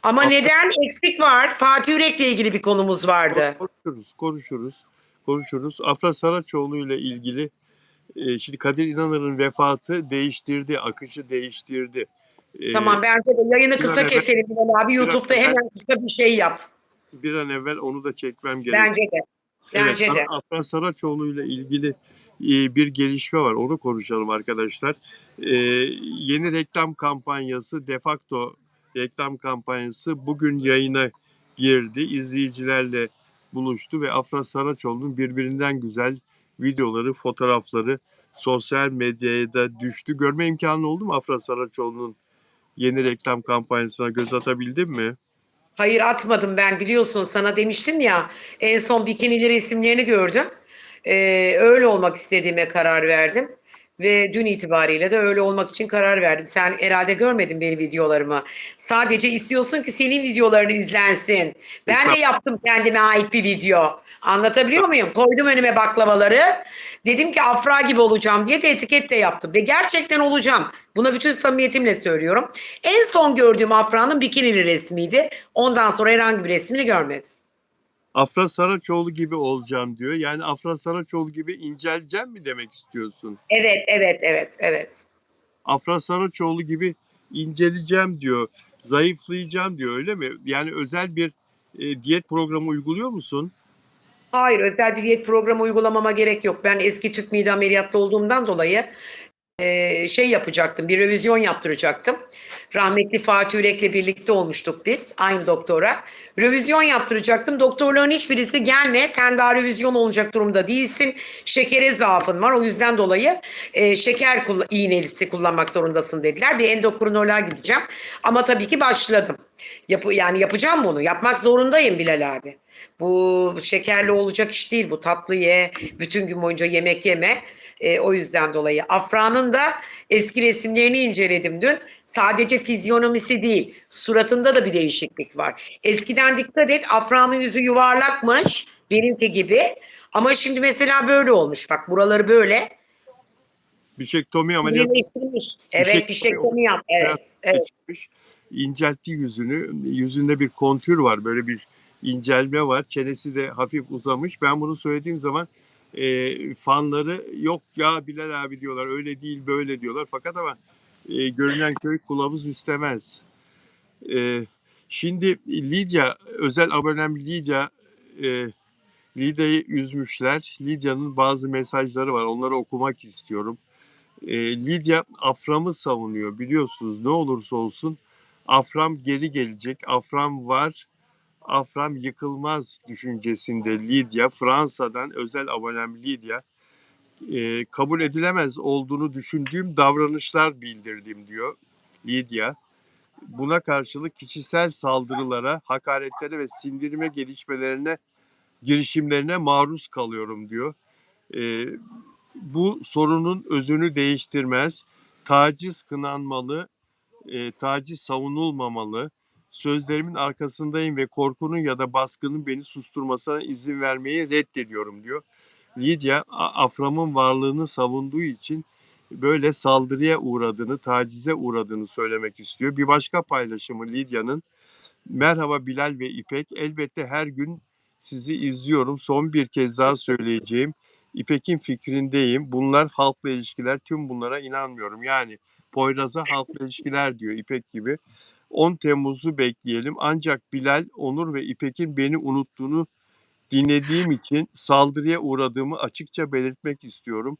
Ama Afra, neden eksik var? Fatih Yürek'le ilgili bir konumuz vardı. konuşuruz. Afra Saraçoğlu ile ilgili şimdi Kadir İnanır'ın vefatı değiştirdi, akışı değiştirdi. E, Tamam bence de yayını bir an kısa evvel, keselim Bilal abi. bir an YouTube'da evvel, hemen kısa bir şey yap. bir an evvel onu da çekmem gerek. Bence de. Evet, Bence de. Afra Saraçoğlu ile ilgili bir gelişme var. Onu konuşalım arkadaşlar. Yeni reklam kampanyası, Defakto reklam kampanyası bugün yayına girdi. İzleyicilerle buluştu ve Afra Saraçoğlu'nun birbirinden güzel videoları, fotoğrafları sosyal medyaya da düştü. Görme imkanı oldu mu Afra Saraçoğlu'nun yeni reklam kampanyasına göz atabildin mi? Hayır atmadım ben biliyorsun sana demiştim ya en son bikinileri isimlerini gördüm. Öyle olmak istediğime karar verdim ve dün itibariyle de öyle olmak için karar verdim. Sen herhalde görmedin benim videolarımı. Sadece istiyorsun ki senin videoların izlensin. Ben de Estağfurullah. yaptım kendime ait bir video. Anlatabiliyor muyum? Koydum önüme baklavaları. Dedim ki Afra gibi olacağım diye de etiket de yaptım. Ve gerçekten olacağım. Buna bütün samimiyetimle söylüyorum. En son gördüğüm Afra'nın bikinili resmiydi. Ondan sonra herhangi bir resmini görmedim. Afra Saraçoğlu gibi olacağım diyor. Yani Afra Saraçoğlu gibi inceleceğim mi demek istiyorsun? Evet, evet, evet, evet. Afra Saraçoğlu gibi inceleyeceğim diyor. Zayıflayacağım diyor, öyle mi? Yani özel bir diyet programı uyguluyor musun? Hayır, özel bir diyet programı uygulamama gerek yok. Ben eski tüp mide ameliyatlı olduğumdan dolayı şey yapacaktım, bir revizyon yaptıracaktım. Rahmetli Fatih Yürek'le birlikte olmuştuk biz, aynı doktora. Revizyon yaptıracaktım. Doktorların hiçbirisi gelme, sen daha revizyon olacak durumda değilsin. Şekere zaafın var, o yüzden dolayı şeker iğnelisi kullanmak zorundasın dediler. Bir endokrinoloğa gideceğim. Ama tabii ki başladım. Yani yapacağım bunu, yapmak zorundayım Bilal abi. Bu şekerli olacak iş değil. Bu tatlı ye, bütün gün boyunca yemek yeme. O yüzden dolayı. Afra'nın da eski resimlerini inceledim dün. Sadece fizyonomisi değil, suratında da bir değişiklik var. Eskiden dikkat et, Afra'nın yüzü yuvarlakmış, benimki gibi. Ama şimdi mesela böyle olmuş. Bak buraları böyle. Bişektomi ameliyatı, Birleştirmiş. Evet, bir bişektomi şekilde yap. ameliyatı Evet, evet. geçirmiş. İnceltti yüzünü. Yüzünde bir kontür var. Böyle bir incelme var. Çenesi de hafif uzamış. Ben bunu söylediğim zaman fanları yok ya Bilal abi diyorlar. Öyle değil böyle diyorlar. Fakat ama görünen köy kılavuz istemez. E, Şimdi Lidya, özel abonem Lidya, e, Lidya'yı üzmüşler. Lidya'nın bazı mesajları var. Onları okumak istiyorum. Lidya Afram'ı savunuyor. Biliyorsunuz ne olursa olsun Afram geri gelecek. Afram var. Afram yıkılmaz düşüncesinde Lidya. Fransa'dan özel abonem Lidya. Kabul edilemez olduğunu düşündüğüm davranışlar bildirdim diyor Lidya. Buna karşılık kişisel saldırılara, hakaretlere ve sindirme girişimlerine maruz kalıyorum diyor. E, Bu sorunun özünü değiştirmez. Taciz kınanmalı, taciz savunulmamalı. Sözlerimin arkasındayım ve korkunun ya da baskının beni susturmasına izin vermeyi reddediyorum diyor. Lidya, Afram'ın varlığını savunduğu için böyle saldırıya uğradığını, tacize uğradığını söylemek istiyor. Bir başka paylaşımı Lidya'nın: merhaba Bilal ve İpek. Elbette her gün sizi izliyorum. Son bir kez daha söyleyeceğim. İpek'in fikrindeyim. Bunlar halkla ilişkiler. Tüm bunlara inanmıyorum. Yani Poyraz'a halkla ilişkiler diyor İpek gibi. 10 Temmuz'u bekleyelim. Ancak Bilal, Onur ve İpek'in beni unuttuğunu dinlediğim için saldırıya uğradığımı açıkça belirtmek istiyorum.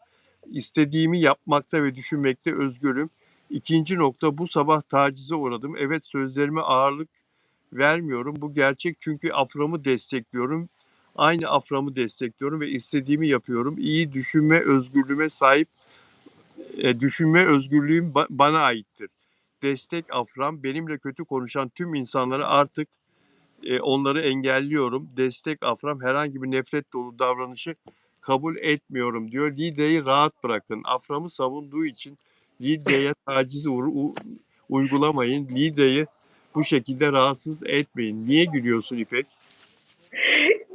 İstediğimi yapmakta ve düşünmekte özgürüm. İkinci nokta, bu sabah tacize uğradım. Evet, sözlerime ağırlık vermiyorum. Bu gerçek, çünkü Afram'ı destekliyorum. Aynı Afram'ı destekliyorum ve istediğimi yapıyorum. İyi düşünme özgürlüğüme sahip, düşünme özgürlüğüm bana aittir. Destek Afram. Benimle kötü konuşan tüm insanları artık onları engelliyorum. Destek Afram. Herhangi bir nefret dolu davranışı kabul etmiyorum diyor. Lidya'yı rahat bırakın. Afram'ı savunduğu için Lidya'ya taciz uygulamayın. Lidya'yı bu şekilde rahatsız etmeyin. Niye gülüyorsun İpek?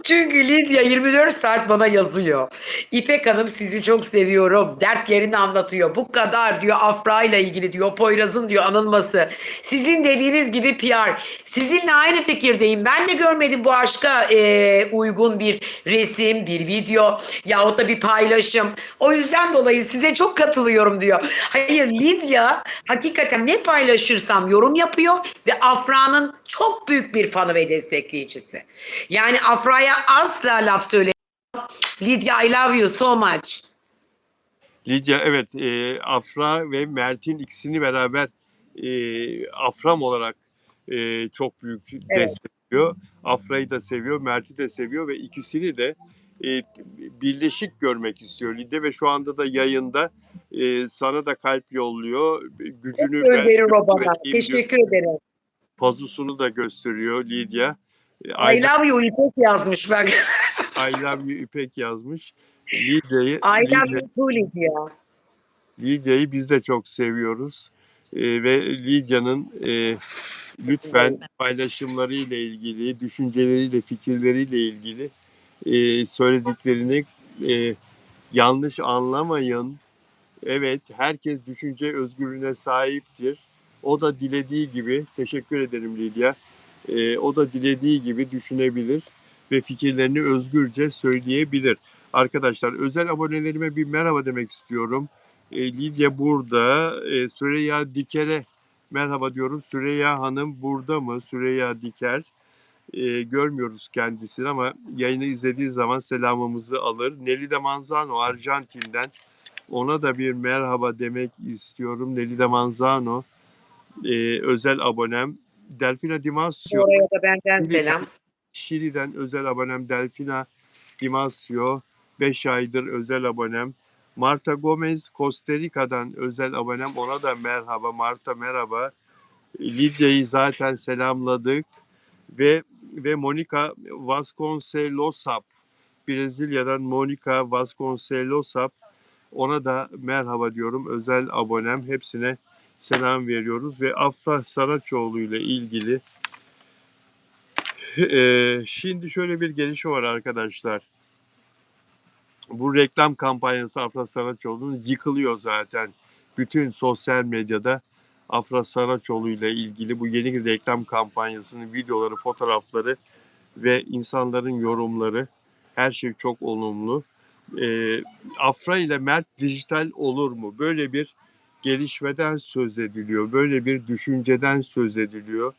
Çünkü Lidya 24 saat bana yazıyor. İpek Hanım sizi çok seviyorum. Dertlerini anlatıyor. Bu kadar diyor Afra ile ilgili diyor. Poyraz'ın diyor anılması. Sizin dediğiniz gibi PR. Sizinle aynı fikirdeyim. Ben de görmedim bu aşka uygun bir resim, bir video yahut da bir paylaşım. O yüzden dolayı size çok katılıyorum diyor. Hayır, Lidya hakikaten ne paylaşırsam yorum yapıyor ve Afra'nın çok büyük bir fanı ve destekleyicisi. Yani Afra'ya asla laf söyle. Lidya, I love you so much. Lidya, evet, Afra ve Mert'in ikisini beraber Afram olarak çok büyük Evet. destekliyor. Afra'yı da seviyor, Mert'i de seviyor ve ikisini de e, birleşik görmek istiyor Lidya, ve şu anda da yayında sana da kalp yolluyor. Gücünü ben Gönderir o ve bana. kim diyor, Teşekkür ederim. pozusunu da gösteriyor Lidya. I love you İpek yazmış bak. I love you İpek yazmış. Lidya'yı Ailem Lidya, mutlu Lidya. Lidya'yı biz de çok seviyoruz. Ve Lidya'nın lütfen paylaşımlarıyla ilgili, düşünceleriyle, fikirleriyle ilgili söylediklerini e, yanlış anlamayın. Evet, herkes düşünce özgürlüğüne sahiptir. O da dilediği gibi, teşekkür ederim Lidya, o da dilediği gibi düşünebilir ve fikirlerini özgürce söyleyebilir. Arkadaşlar, özel abonelerime bir merhaba demek istiyorum. Lidya burada, Süreyya Diker'e merhaba diyorum. Süreyya Hanım burada mı? Süreyya Diker. Görmüyoruz kendisini ama yayını izlediği zaman selamımızı alır. Nelly Manzano Arjantin'den, ona da bir merhaba demek istiyorum. Nelly Manzano özel abonem. Delfina Dimasio Oraya da benden Şili'den, selam. Şili'den özel abonem. Delfina Dimasio 5 aydır özel abonem. Marta Gomez Costa Rica'dan özel abonem. Ona da merhaba. Marta merhaba. Lidya'yı zaten selamladık ve Monica Vasconcelosap, Brezilya'dan Monica Vasconcelosap, ona da merhaba diyorum. Özel abonem. Hepsine selam veriyoruz ve Afra Saraçoğlu ile ilgili şimdi şöyle bir gelişme var arkadaşlar. Bu reklam kampanyası Afra Saraçoğlu'nun yıkılıyor zaten. Bütün sosyal medyada Afra Saraçoğlu ile ilgili bu yeni reklam kampanyasının videoları, fotoğrafları ve insanların yorumları, her şey çok olumlu. Afra ile Mert dijital olur mu? Böyle bir gelişmeden söz ediliyor. Böyle bir düşünceden söz ediliyor.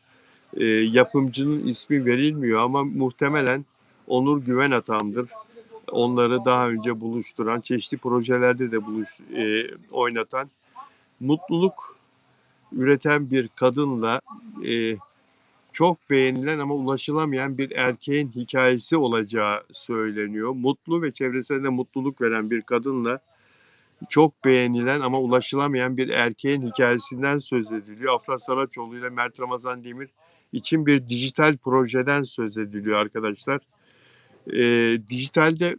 Yapımcının ismi verilmiyor ama muhtemelen Onur Güven Atam'dır. Onları daha önce buluşturan, çeşitli projelerde de oynatan, mutluluk üreten bir kadınla çok beğenilen ama ulaşılamayan bir erkeğin hikayesi olacağı söyleniyor. Mutlu ve çevresine mutluluk veren bir kadınla çok beğenilen ama ulaşılamayan bir erkeğin hikayesinden söz ediliyor. Afra Saraçoğlu ile Mert Ramazan Demir için bir dijital projeden söz ediliyor arkadaşlar. Dijitalde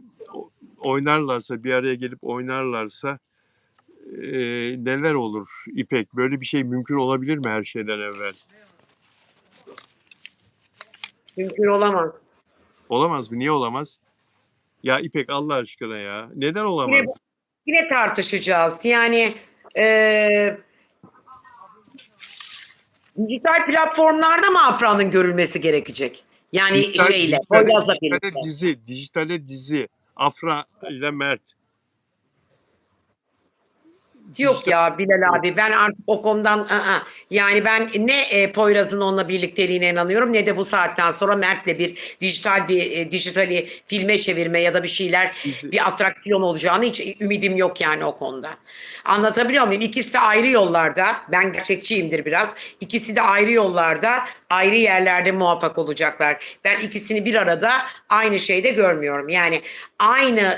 oynarlarsa, bir araya gelip oynarlarsa neler olur İpek? Böyle bir şey mümkün olabilir mi her şeyden evvel? Mümkün olamaz. Olamaz mı? Niye olamaz? Ya İpek Allah aşkına ya. Neden Yine olamaz? yine tartışacağız. Yani e, dijital platformlarda mı Afra'nın görülmesi gerekecek? Yani Dijital, şeyle, Poyraz'la dijitale birlikte. dizi, dijitale dizi. Afra ile Mert. Yok Dijital ya Bilal dizi. abi ben artık o konudan yani ben ne Poyraz'ın onunla birlikteliğine inanıyorum ne de bu saatten sonra Mert'le bir dijitali filme çevirme ya da bir şeyler dizi. bir atraksiyon olacağını hiç ümidim yok yani o konuda. Anlatabiliyor muyum? İkisi de ayrı yollarda. Ben gerçekçiyimdir biraz. İkisi de ayrı yollarda, ayrı yerlerde muvaffak olacaklar. Ben ikisini bir arada aynı şeyde görmüyorum. Yani aynı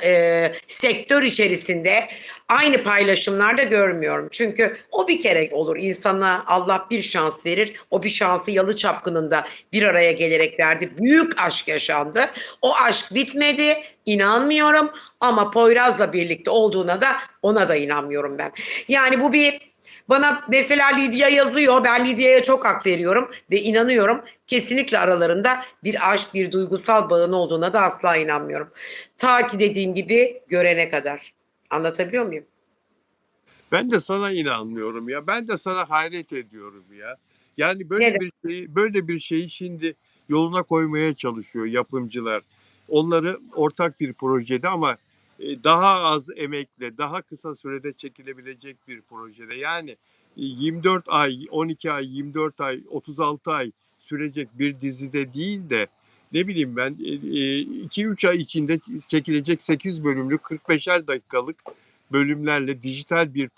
sektör içerisinde aynı paylaşımlarda görmüyorum. Çünkü o bir kere olur. İnsana Allah bir şans verir. O bir şansı Yalı Çapkını'nda bir araya gelerek verdi. Büyük aşk yaşandı. O aşk bitmedi. İnanmıyorum. Ama Poyraz'la birlikte olduğuna da ona da inanmıyorum ben. Yani bu bir bana mesela Lidya yazıyor. Ben Lidya'ya çok hak veriyorum ve inanıyorum. Kesinlikle aralarında bir aşk, bir duygusal bağın olduğuna da asla inanmıyorum. Ta ki dediğim gibi görene kadar. Anlatabiliyor muyum? Ben de sana inanmıyorum ya. Ben de sana hayret ediyorum ya. Yani Neden? böyle bir şeyi şimdi yoluna koymaya çalışıyor yapımcılar. Onları ortak bir projede ama daha az emekle, daha kısa sürede çekilebilecek bir projede. Yani 24 ay, 12 ay, 24 ay, 36 ay sürecek bir dizide değil de ne bileyim ben 2-3 ay içinde çekilecek 8 bölümlük 45'er dakikalık bölümlerle dijital bir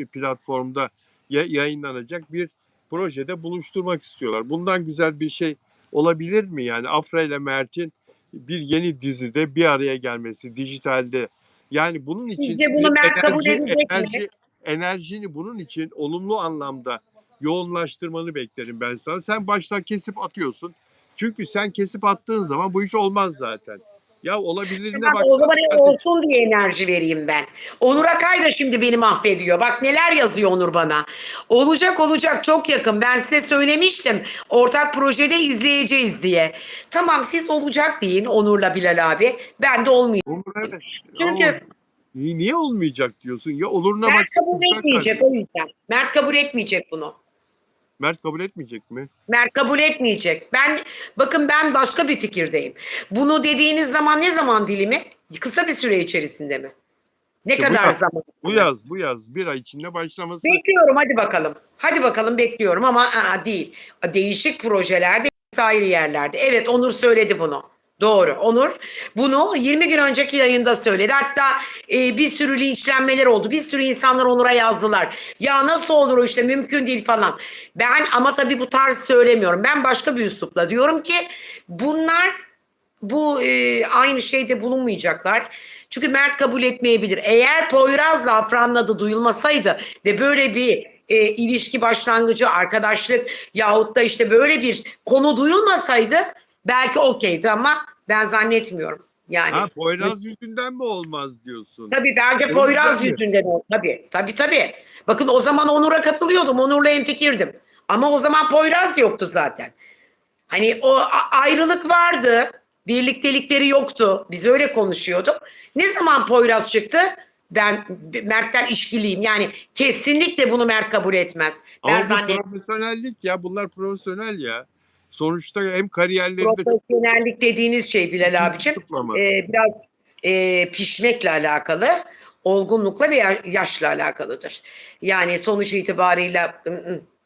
platformda yayınlanacak bir projede buluşturmak istiyorlar. Bundan güzel bir şey olabilir mi? Yani Afra ile Mert'in bir yeni dizide bir araya gelmesi dijitalde. Yani bunun için Sizce bunu bir Mert kabul edecek mi? enerjini bunun için olumlu anlamda yoğunlaştırmanı beklerim ben sana. Sen baştan kesip atıyorsun. Çünkü sen kesip attığın zaman bu iş olmaz zaten. Ya olabilirine Tamam, o baksana zaman kardeşim. olsun diye enerji vereyim ben. Onur Akay da şimdi beni mahvediyor. Bak neler yazıyor Onur bana. Olacak olacak, çok yakın. Ben size söylemiştim. Ortak projede izleyeceğiz diye. Tamam, siz olacak deyin Onur'la Bilal abi. Ben de olmayacak. Olur, evet. Çünkü Niye olmayacak diyorsun? Ya oluruna Mert baksana kabul güzel etmeyecek, kardeşim. o yüzden. Mert kabul etmeyecek bunu. Mert kabul etmeyecek mi? Mert kabul etmeyecek. Bakın, ben başka bir fikirdeyim. Bunu dediğiniz zaman ne zaman dilimi? Kısa bir süre içerisinde mi? Ne İşte bu kadar yaz, zaman? bu yaz bir ay içinde başlaması. Bekliyorum, hadi bakalım. Hadi bakalım, bekliyorum ama değil. Değişik projelerde, ayrı yerlerde. Evet, Onur söyledi bunu. Doğru. Onur bunu 20 gün önceki yayında söyledi. Hatta bir sürü linçlenmeler oldu. Bir sürü insanlar Onur'a yazdılar. Ya nasıl olur o, işte mümkün değil falan. Ben ama tabii bu tarz söylemiyorum. Ben başka bir üslupla diyorum ki bunlar aynı şeyde bulunmayacaklar. Çünkü Mert kabul etmeyebilir. Eğer Poyraz'la Afra'nın adı duyulmasaydı ve böyle bir ilişki başlangıcı, arkadaşlık yahut da işte böyle bir konu duyulmasaydı belki okeydi ama ben zannetmiyorum. Yani Ha, Poyraz yüzünden mi olmaz diyorsun? tabii bence O yüzden Poyraz mi? yüzünden o. Tabii, tabii, tabii. Bakın, o zaman Onur'a katılıyordum. Onur'la hemfikirdim. Ama o zaman Poyraz yoktu zaten. Hani o ayrılık vardı. Birliktelikleri yoktu. Biz öyle konuşuyorduk. Ne zaman Poyraz çıktı? Ben Mert'ten işkiliyim. Yani kesinlikle bunu Mert kabul etmez. Ben Ama bu profesyonellik ya. Bunlar profesyonel ya. Sonuçta hem kariyerlerinde çok profesyonellik dediğiniz şey Bilal ikinci abicim zıplama. biraz pişmekle alakalı, olgunlukla ve yaşla alakalıdır. Yani sonuç itibarıyla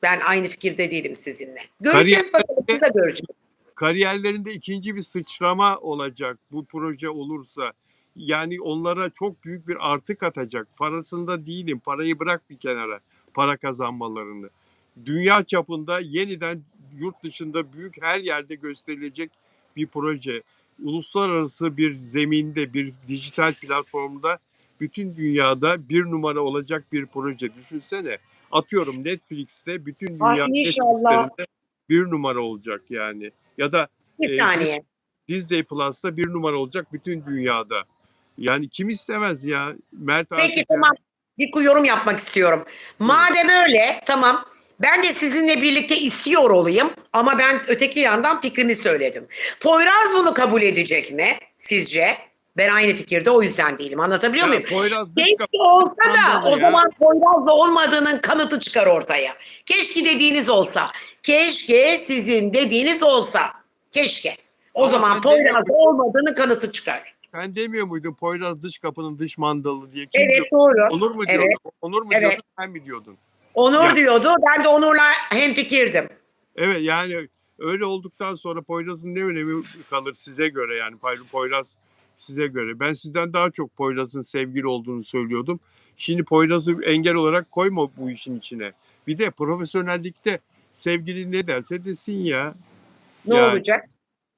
ben aynı fikirde değilim sizinle. Göreceğiz bakalım, biz Kariyerlerinde, de göreceğiz. kariyerlerinde ikinci bir sıçrama olacak bu proje olursa. Yani onlara çok büyük bir artı katacak. Parasında değilim. Parayı bırak bir kenara. Para kazanmalarını. Dünya çapında yeniden yurt dışında büyük her yerde gösterilecek bir proje. Uluslararası bir zeminde, bir dijital platformda bütün dünyada bir numara olacak bir proje. Düşünsene. Atıyorum Netflix'te bütün Ah, dünya inşallah. Netflix'lerinde bir numara olacak yani. Ya da Bir saniye. Disney Plus'ta bir numara olacak bütün dünyada. Yani kim istemez ya? Mert Peki, artık tamam. Bir yorum yapmak istiyorum. buyurun. Madem öyle, tamam. Ben de sizinle birlikte istiyor olayım ama ben öteki yandan fikrimi söyledim. Poyraz bunu kabul edecek mi sizce? Ben aynı fikirde, o yüzden değilim. Anlatabiliyor Ya muyum? Poyraz dış Keşke kapısı olsa da mandalı o ya. zaman Poyraz'la olmadığının kanıtı çıkar ortaya. Keşke dediğiniz olsa. Keşke sizin dediğiniz olsa. Keşke. O Ama zaman Poyraz'la olmadığının kanıtı çıkar. sen demiyor muydun Poyraz dış kapının dış mandalı diye? Kim diyor? Evet, doğru. Onur mu Evet, diyordu? Onur mu evet. diyordu? Sen mi diyordun? Onur Yani diyordu. Ben de Onur'la hemfikirdim. evet, yani öyle olduktan sonra Poyraz'ın ne önemi kalır size göre, yani Poyraz size göre. Ben sizden daha çok Poyraz'ın sevgili olduğunu söylüyordum. Şimdi Poyraz'ı engel olarak koyma bu işin içine. Bir de profesyonellikte sevgili ne derse desin ya. Ne Yani olacak?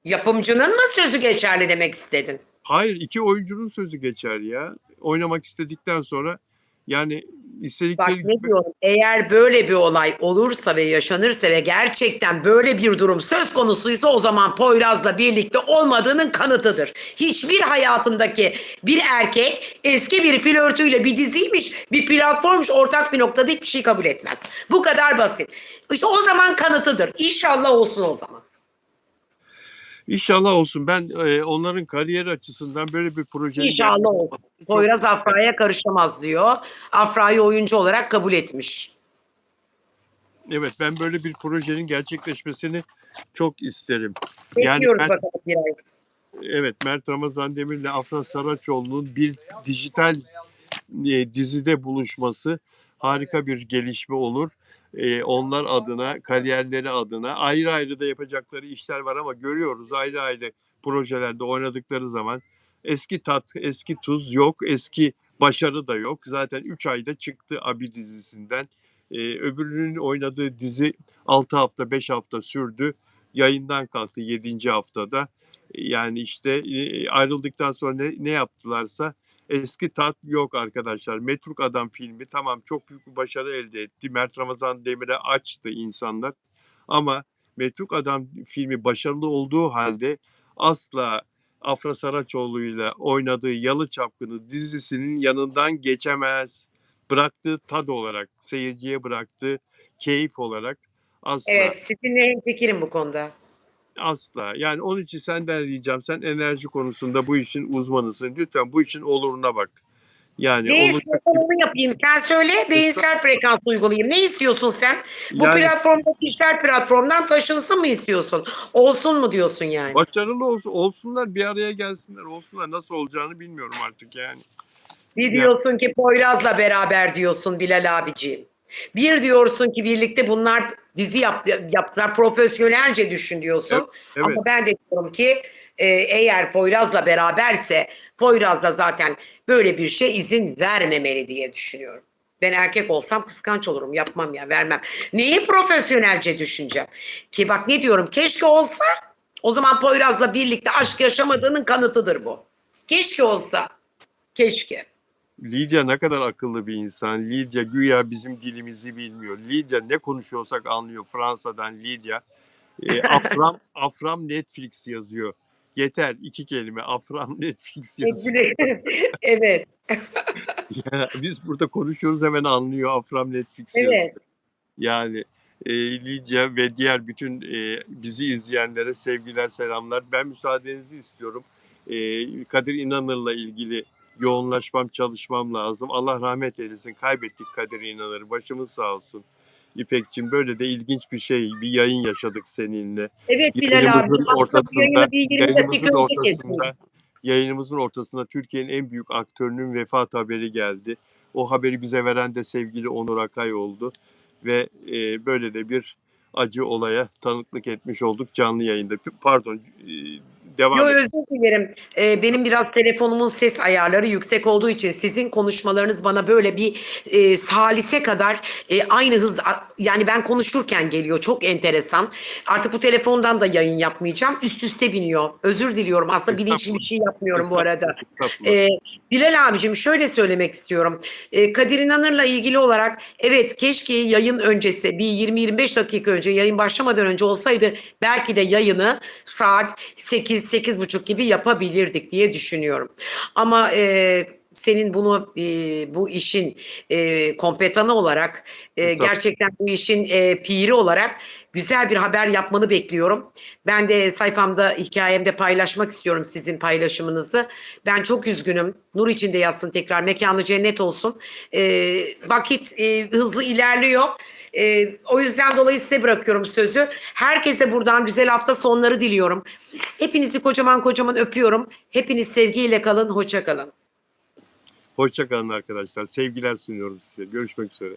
Yapımcının mı sözü geçerli demek istedin? hayır, iki oyuncunun sözü geçer ya. Oynamak istedikten sonra yani Bak istedikleri ne gibi. diyorum. Eğer böyle bir olay olursa ve yaşanırsa ve gerçekten böyle bir durum söz konusuysa, o zaman Poyraz'la birlikte olmadığının kanıtıdır. Hiçbir hayatındaki bir erkek eski bir flörtüyle bir diziymiş, bir platformmuş, ortak bir noktada hiçbir şey kabul etmez. Bu kadar basit. İşte o zaman kanıtıdır. İnşallah olsun o zaman. İnşallah olsun. Ben onların kariyer açısından böyle bir projenin İnşallah olsun. gerçekleşmesi çok Poyraz Afra'ya karışamaz diyor. Afra'yı oyuncu olarak kabul etmiş. evet, ben böyle bir projenin gerçekleşmesini çok isterim. Yani Bekliyoruz bakalım bir ay. Mert Ramazan Demir'le Afra Saraçoğlu'nun bir dijital dizide buluşması harika bir gelişme olur. Onlar adına, kariyerleri adına ayrı ayrı da yapacakları işler var ama görüyoruz ayrı ayrı projelerde oynadıkları zaman eski tat, eski tuz yok, eski başarı da yok. Zaten 3 ayda çıktı Abi dizisinden. Öbürünün oynadığı dizi 6 hafta, 5 hafta sürdü. Yayından kalktı 7. haftada. Yani işte ayrıldıktan sonra ne yaptılarsa eski tat yok arkadaşlar. Metruk Adam filmi tamam, çok büyük bir başarı elde etti. Mert Ramazan Demir'e açtı insanlar. Ama Metruk Adam filmi başarılı olduğu halde asla Afra Saraçoğlu'yla oynadığı Yalı Çapkını dizisinin yanından geçemez. Bıraktığı tad olarak, seyirciye bıraktığı keyif olarak asla. Evet, sizinle hemfikirim bu konuda. Asla. Yani onun için senden ricam, sen enerji konusunda bu işin uzmanısın. Lütfen bu işin oluruna bak. Yani Ne olacak istiyorsan gibi. onu yapayım. Sen söyle, beyinsel frekans uygulayayım. Ne istiyorsun sen? Bu Yani platformda dijital platformdan taşınsın mı istiyorsun? Olsun mu diyorsun yani? başarılı olsunlar, bir araya gelsinler, olsunlar. Nasıl olacağını bilmiyorum artık yani. Bir Ya, diyorsun ki Poyraz'la beraber diyorsun Bilal abiciğim. Bir diyorsun ki birlikte bunlar dizi yapsınlar, profesyonelce düşün evet, diyorsun. evet. Ama ben de diyorum ki eğer Poyraz'la beraberse Poyraz da zaten böyle bir şey izin vermemeli diye düşünüyorum. Ben erkek olsam kıskanç olurum. Yapmam ya, vermem. Neyi profesyonelce düşüneceğim? Ki bak ne diyorum, keşke olsa, o zaman Poyraz'la birlikte aşk yaşamadığının kanıtıdır bu. Keşke olsa. Keşke. Lidya ne kadar akıllı bir insan. Lidya güya bizim dilimizi bilmiyor. Lidya ne konuşuyorsak anlıyor. Fransa'dan Lidya. Afram Netflix yazıyor. Yeter, 2 kelime. Afram Netflix yazıyor. Evet, Ya, biz burada konuşuyoruz, hemen anlıyor, Afram Netflix yazıyor. evet. Yani Lidya ve diğer bütün bizi izleyenlere sevgiler, selamlar. Ben müsaadenizi istiyorum. Kadir İnanır'la ilgili yoğunlaşmam, çalışmam lazım. Allah rahmet eylesin. Kaybettik Kadir İnanır'ı. Başımız sağ olsun. İpekçim, böyle de ilginç bir şey, bir yayın yaşadık seninle. Evet Bilal abi. Yayınımızın Aslında bu ortasında, yayını bir 20 dakika yayınımızın önce kesin. ortasında, yayınımızın ortasında Türkiye'nin en büyük aktörünün vefat haberi geldi. O haberi bize veren de sevgili Onur Akay oldu ve böyle de bir acı olaya tanıklık etmiş olduk canlı yayında. Pardon, Yo, devam et. özür dilerim. Benim biraz telefonumun ses ayarları yüksek olduğu için sizin konuşmalarınız bana böyle bir salise kadar aynı hız, yani ben konuşurken geliyor. Çok enteresan. Artık bu telefondan da yayın yapmayacağım. Üst üste biniyor. Özür diliyorum. Aslında bilinçli bir Estağfurullah. şey yapmıyorum bu arada. Estağfurullah. Estağfurullah. E, Bilal abicim şöyle söylemek istiyorum. Kadir İnanır'la ilgili olarak evet, keşke yayın öncesi bir 20-25 dakika önce, yayın başlamadan önce olsaydı belki de yayını saat 8-8:30 gibi yapabilirdik diye düşünüyorum. Ama senin bunu bu işin kompetanı olarak, Estağfurullah. gerçekten bu işin piri olarak güzel bir haber yapmanı bekliyorum. Ben de sayfamda, hikayemde paylaşmak istiyorum sizin paylaşımınızı. Ben çok üzgünüm. Nur içinde yatsın tekrar. Mekanı cennet olsun. Vakit hızlı ilerliyor. O yüzden dolayı size bırakıyorum sözü. Herkese buradan güzel hafta sonları diliyorum. Hepinizi kocaman kocaman öpüyorum. Hepiniz sevgiyle kalın, hoşça kalın. Hoşça kalın arkadaşlar. Sevgiler sunuyorum size. Görüşmek üzere.